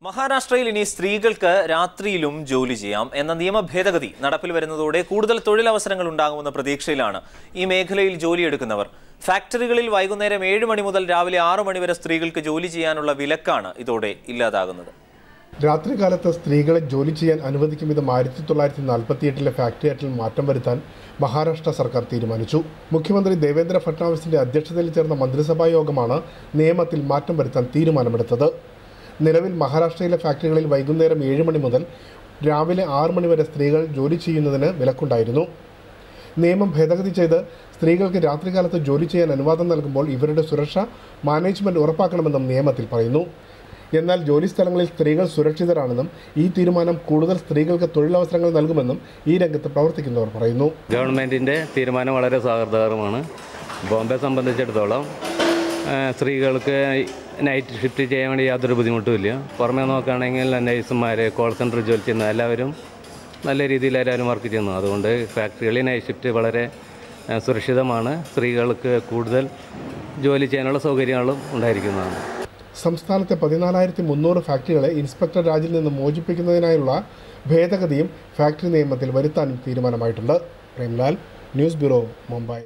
മഹാരാഷ്ട്രയിൽ ഇനി സ്ത്രീകൾക്ക് രാത്രിയിലും ജോലി ചെയ്യാം എന്ന നിയമ ഭേദഗതി നടപ്പിൽ വരുന്നതോടെ കൂടുതൽ തൊഴിലവസരങ്ങൾ ഉണ്ടാകുമെന്ന പ്രതീക്ഷയിലാണ് ഈ മേഖലയിൽ ജോലിയെടുക്കുന്നവർ. ഫാക്ടറികളിൽ വൈകുന്നേരം 7 മണി മുതൽ രാവിലെ 6 മണി വരെ സ്ത്രീകൾക്ക് ജോലി ചെയ്യാനുള്ള വിലക്കാണ് ഇതോടെ ഇല്ലാതാകുന്നത്. രാത്രികാലത്ത് സ്ത്രീകളെ ജോലി ചെയ്യാൻ അനുവദിക്കും വിധം 1948 ഫാക്ടറി ആക്ടിൽ മാറ്റം വരുത്താൻ മഹാരാഷ്ട്ര സർക്കാർ തീരുമാനിച്ചു. മുഖ്യമന്ത്രി ദേവേന്ദ്ര ഫട്നാവിസിന്റെ അധ്യക്ഷതയിൽ ചേർന്ന മന്ത്രിസഭാ യോഗമാണ് നിയമത്തിൽ മാറ്റം വരുത്താൻ തീരുമാനമെടുത്തത്. നിലവിൽ മഹാരാഷ്ട്രയിലെ ഫാക്ടറികളിൽ വൈകുന്നേരം 7 മണി മുതൽ രാവിലെ 6 മണി വരെ സ്ത്രീകൾ ജോലി ചെയ്യുന്നതിന് വിലക്കുണ്ടായിരുന്നു. നിയമം ഭേദഗതി ചെയ്ത് സ്ത്രീകൾക്ക് രാത്രികാലത്ത് ജോലി ചെയ്യാൻ അനുവാദം നൽകുമ്പോൾ ഇവരുടെ സുരക്ഷ മാനേജ്മെന്റ് ഉറപ്പാക്കണമെന്നും നിയമത്തിൽ പറയുന്നു. എന്നാൽ ജോലിസ്ഥലങ്ങളിൽ സ്ത്രീകൾ സുരക്ഷിതരാണെന്നും ഈ തീരുമാനം കൂടുതൽ സ്ത്രീകൾക്ക് തൊഴിലവസരങ്ങൾ നൽകുമെന്നും ഈ രംഗത്ത് പ്രവർത്തിക്കുന്നവർ പറയുന്നു. ഗവൺമെൻറ്റിൻ്റെ തീരുമാനം വളരെ സ്വാഗതാർഹമാണ്. ബോംബെ സംബന്ധിച്ചിടത്തോളം സ്ത്രീകൾക്ക് നൈറ്റ് ഷിഫ്റ്റ് ചെയ്യാൻ വേണ്ടി യാതൊരു ബുദ്ധിമുട്ടുമില്ല. പുറമേ നോക്കുകയാണെങ്കിൽ നഴ്സുമാർ, കോൾ സെൻറ്റർ ജോലി ചെയ്യുന്ന എല്ലാവരും നല്ല രീതിയിൽ എല്ലാവരും വർക്ക് ചെയ്യുന്നു. അതുകൊണ്ട് ഫാക്ടറികളിൽ നൈറ്റ് ഷിഫ്റ്റ് വളരെ സുരക്ഷിതമാണ്. സ്ത്രീകൾക്ക് കൂടുതൽ ജോലി ചെയ്യാനുള്ള സൗകര്യങ്ങളും ഉണ്ടായിരിക്കുന്നതാണ്. സംസ്ഥാനത്തെ 14,300 ഫാക്ടറികളെ ഇൻസ്പെക്ടർ രാജിൽ നിന്ന് മോചിപ്പിക്കുന്നതിനായുള്ള ഭേദഗതിയും ഫാക്ടറി നിയമത്തിൽ വരുത്താനും തീരുമാനമായിട്ടുണ്ട്. Premlal, news bureau, Mumbai.